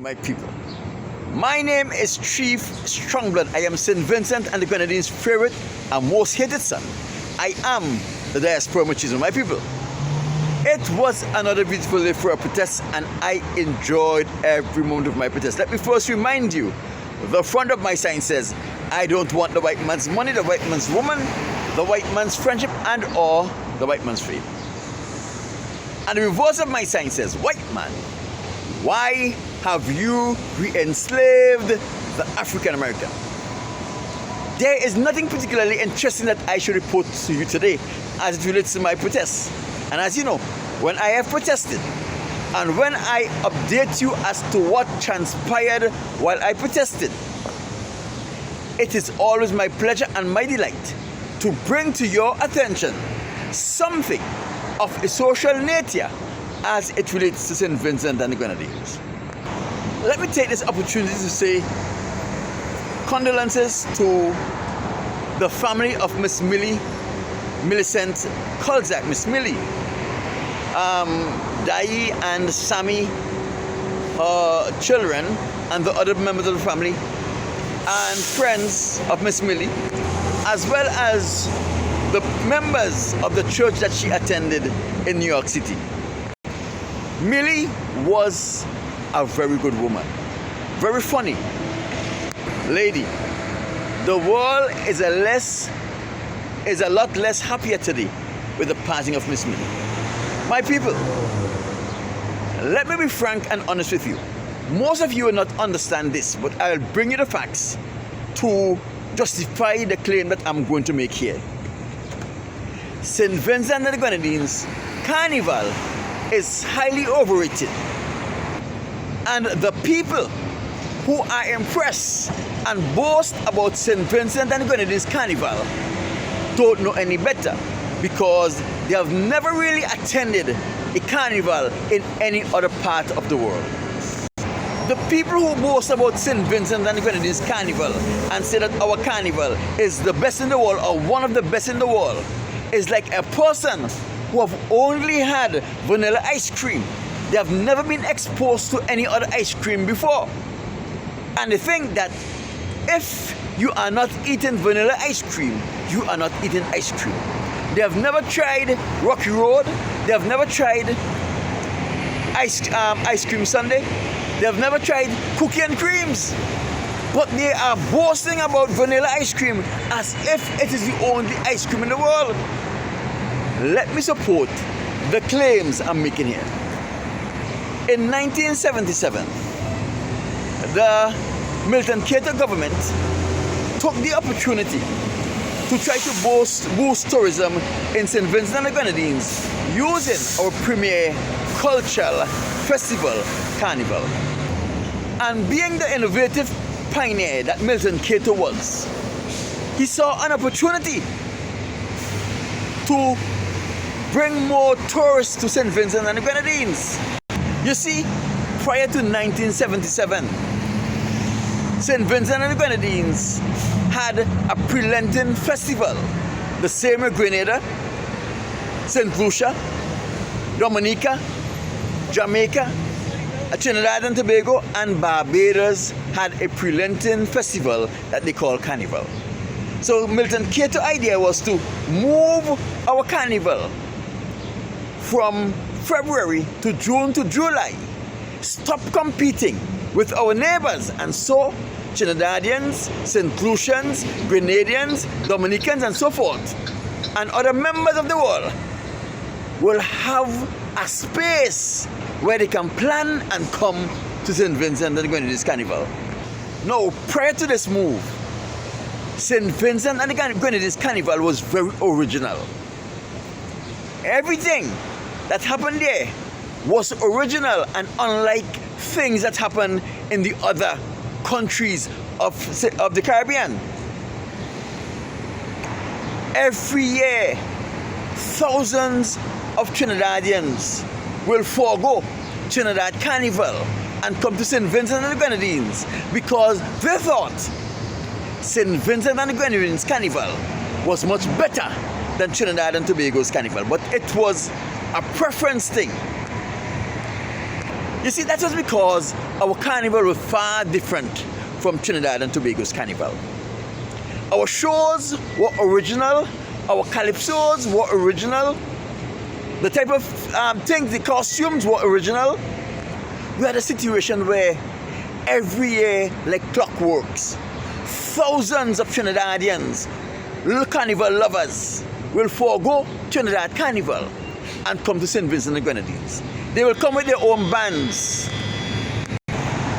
My people, my name is Chief Strongblood. I am St. Vincent and the Grenadines' favorite and most hated son. I am the diaspora machismo, my people. It was another beautiful day for a protest and I enjoyed every moment of my protest. Let me first remind you, the front of my sign says, I don't want the white man's money, the white man's woman, the white man's friendship and or the white man's fame. And the reverse of my sign says, white man, why have you re-enslaved the African American? There is nothing particularly interesting that I should report to you today as it relates to my protests. And as you know, when I have protested and when I update you as to what transpired while I protested, it is always my pleasure and my delight to bring to your attention something of a social nature as it relates to St. Vincent and the Grenadines. Let me take this opportunity to say condolences to the family of Miss Millicent Kolzak, Miss Millie, Dai and Sammy, her children, and the other members of the family, and friends of Miss Millie, as well as the members of the church that she attended in New York City. Millie was a very good woman, very funny lady. The world is a lot less happier today with the passing of Miss Millie. My people, let me be frank and honest with you. Most of you will not understand this, but I'll bring you the facts to justify the claim that I'm going to make here. St. Vincent and the Grenadines Carnival is highly overrated. And the people who are impressed and boast about St. Vincent and the Grenadines Carnival don't know any better because they have never really attended a carnival in any other part of the world. The people who boast about St. Vincent and the Grenadines Carnival and say that our carnival is the best in the world or one of the best in the world is like a person who have only had vanilla ice cream. They have never been exposed to any other ice cream before. And they think that if you are not eating vanilla ice cream, you are not eating ice cream. They have never tried Rocky Road. They have never tried ice cream sundae. They have never tried cookie and creams. But they are boasting about vanilla ice cream as if it is the only ice cream in the world. Let me support the claims I'm making here. In 1977, the Milton Cater government took the opportunity to try to boost tourism in St. Vincent and the Grenadines using our premier cultural festival, Carnival. And being the innovative pioneer that Milton Cater was, he saw an opportunity to bring more tourists to St. Vincent and the Grenadines. You see, prior to 1977, St. Vincent and the Grenadines had a pre-Lenten festival, the same with Grenada, St. Lucia, Dominica, Jamaica, Trinidad and Tobago, and Barbados had a pre-Lenten festival that they call Carnival. So Milton Cater's idea was to move our carnival from February to June to July, stop competing with our neighbors, and so Trinidadians, St. Lucians, Grenadians, Dominicans, and so forth, and other members of the world will have a space where they can plan and come to St. Vincent and the Grenadines Carnival. Now, prior to this move, St. Vincent and the Grenadines Carnival was very original. Everything that happened there was original and unlike things that happen in the other countries of the Caribbean. Every year, thousands of Trinidadians will forego Trinidad Carnival and come to St. Vincent and the Grenadines because they thought St. Vincent and the Grenadines Carnival was much better than Trinidad and Tobago's Carnival, but it was a preference thing. You see, that was because our carnival was far different from Trinidad and Tobago's carnival. Our shows were original, our calypsos were original, the type of things, the costumes were original. We had a situation where every year, like clockworks, thousands of Trinidadians, little carnival lovers, will forego Trinidad Carnival and come to St. Vincent and the Grenadines. They will come with their own bands.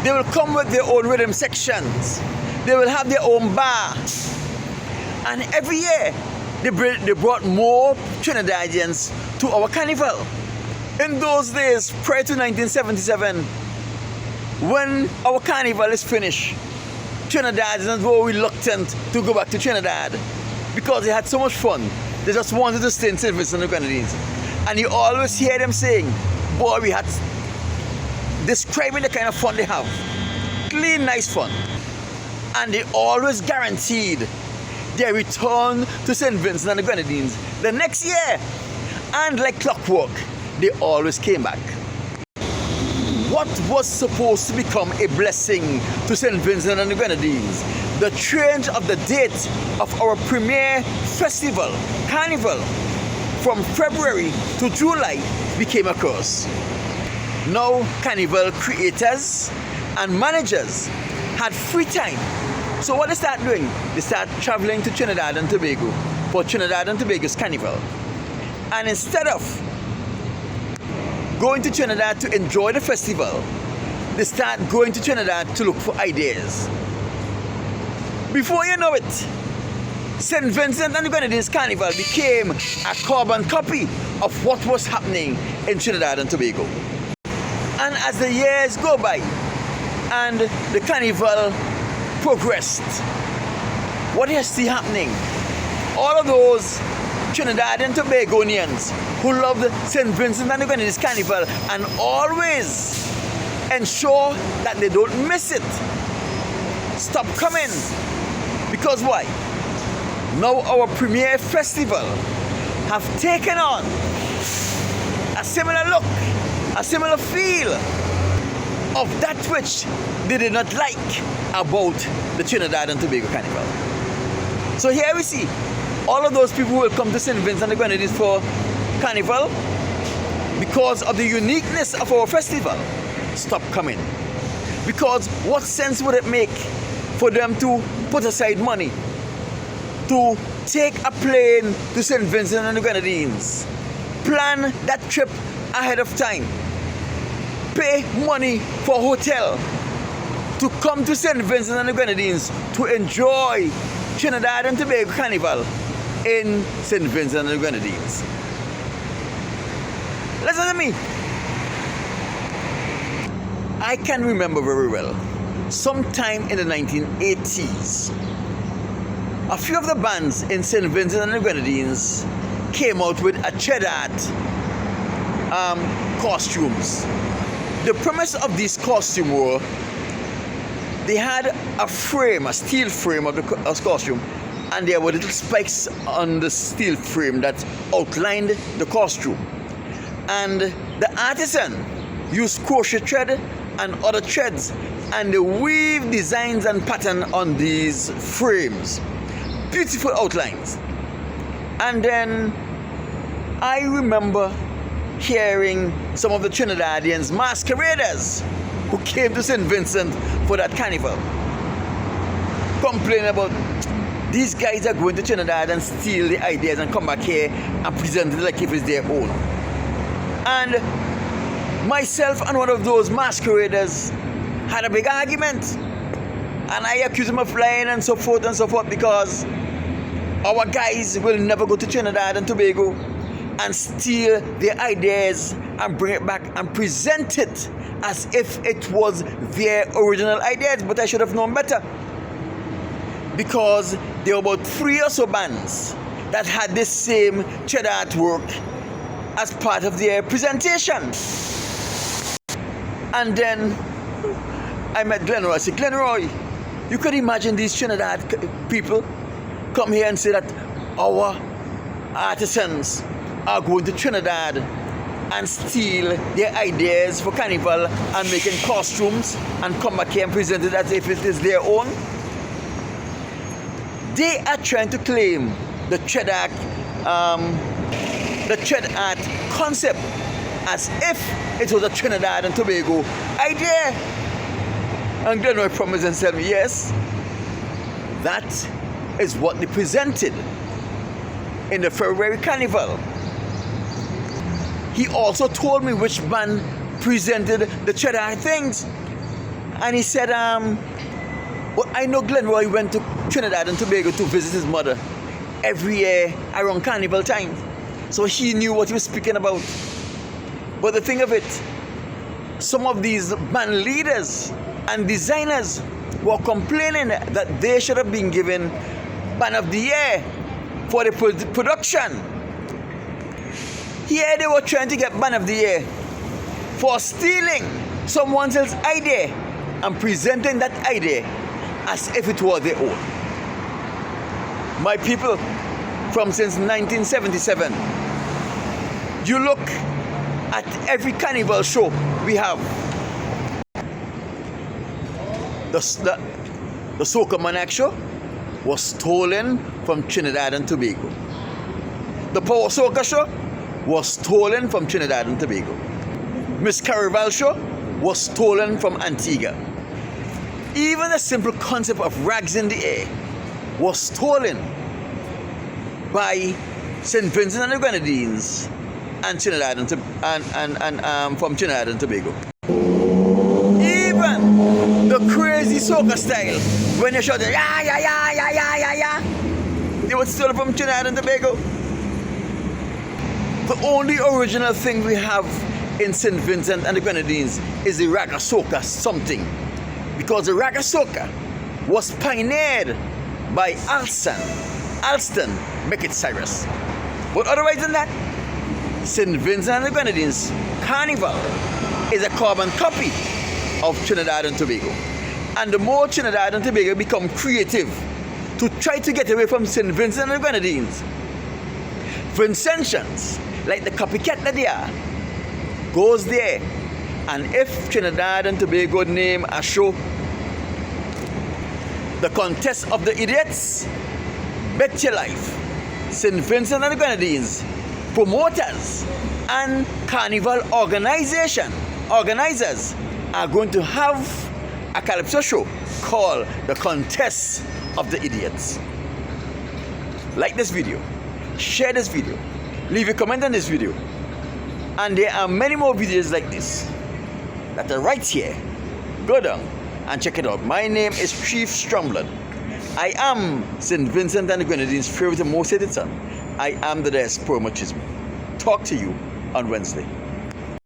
They will come with their own rhythm sections. They will have their own bar. And every year, they brought more Trinidadians to our carnival. In those days, prior to 1977, when our carnival is finished, Trinidadians were reluctant to go back to Trinidad because they had so much fun. They just wanted to stay in St. Vincent and the Grenadines. And you always hear them saying, boy, we had, describing the kind of fun they have. Clean, nice fun. And they always guaranteed their return to St. Vincent and the Grenadines the next year. And like clockwork, they always came back. What was supposed to become a blessing to St. Vincent and the Grenadines, the change of the date of our premier festival, Carnival, from February to July, became a curse. Now, Carnival creators and managers had free time. So what they start doing? They start traveling to Trinidad and Tobago for Trinidad and Tobago's Carnival. And instead of going to Trinidad to enjoy the festival, they start going to Trinidad to look for ideas. Before you know it, St. Vincent and the Grenadines Carnival became a carbon copy of what was happening in Trinidad and Tobago. And as the years go by and the carnival progressed, what is still happening? All of those Trinidad and Tobagonians who loved St. Vincent and the Grenadines Carnival and always ensure that they don't miss it, stop coming. Because why? Now our premier festival have taken on a similar look, a similar feel of that which they did not like about the Trinidad and Tobago Carnival. So here we see all of those people who will come to St. Vincent and the Grenadines for Carnival because of the uniqueness of our festival stop coming. Because what sense would it make for them to put aside money to take a plane to St. Vincent and the Grenadines, plan that trip ahead of time, pay money for a hotel to come to St. Vincent and the Grenadines to enjoy Trinidad and Tobago Carnival in St. Vincent and the Grenadines? Listen to me. I can remember very well, sometime in the 1980s, a few of the bands in St. Vincent and the Grenadines came out with a cheddar costumes. The premise of these costumes were they had a frame, a steel frame of the costume, and there were little spikes on the steel frame that outlined the costume. And the artisan used crochet thread and other threads, and they weave designs and pattern on these frames. Beautiful outlines. And then I remember hearing some of the Trinidadians masqueraders who came to St. Vincent for that carnival complain about these guys are going to Trinidad and steal the ideas and come back here and present it like if it's their own. And myself and one of those masqueraders had a big argument, and I accused him of lying and so forth because our guys will never go to Trinidad and Tobago and steal their ideas and bring it back and present it as if it was their original ideas. But I should have known better, because there were about 3 or so bands that had this same cheddar artwork as part of their presentation. And then I met Glenroy. I said, Glenroy, you could imagine these Trinidad people come here and say that our artisans are going to Trinidad and steal their ideas for carnival and making costumes and come back here and present it as if it is their own. They are trying to claim the Trinidad concept as if it was a Trinidad and Tobago idea. And Glenroy promised and said, yes, that is what they presented in the February Carnival. He also told me which band presented the Trinidad things. And he said, well, I know Glenroy went to Trinidad and Tobago to visit his mother every year around Carnival time. So he knew what he was speaking about. But the thing of it, some of these band leaders and designers were complaining that they should have been given Band of the Year for the production. Here they were trying to get Band of the Year for stealing someone else's idea and presenting that idea as if it was their own. My people, from since 1977, you look at every carnival show we have. The Soca Monarch show was stolen from Trinidad and Tobago. The Power Soca show was stolen from Trinidad and Tobago. Miss Caraval show was stolen from Antigua. Even the simple concept of rags in the air was stolen by St. Vincent and the Grenadines and Trinidad and from Trinidad and Tobago. Even the crazy soca style, when you shout yeah yeah yeah yeah yeah yeah yeah, they were stolen from Trinidad and Tobago. The only original thing we have in St. Vincent and the Grenadines is the raga soca something, because the raga soca was pioneered by Alston Beckett Cyrus. But otherwise than that, St. Vincent and the Grenadines Carnival is a carbon copy of Trinidad and Tobago. And the more Trinidad and Tobago become creative to try to get away from St. Vincent and the Grenadines, Vincentians, like the copycat that they are, goes there. And if Trinidad and Tobago name a show the Contest of the Idiots, bet your life St. Vincent and the Grenadines promoters and carnival organizers are going to have a calypso show called the Contest of the Idiots. Like this video, share this video, leave a comment on this video, and there are many more videos like this that are right here. Go down and check it out. My name is Chief Strongblood. I am St. Vincent and the Grenadines' favorite and most hated son. I am the diaspora machismo. Talk to you on Wednesday.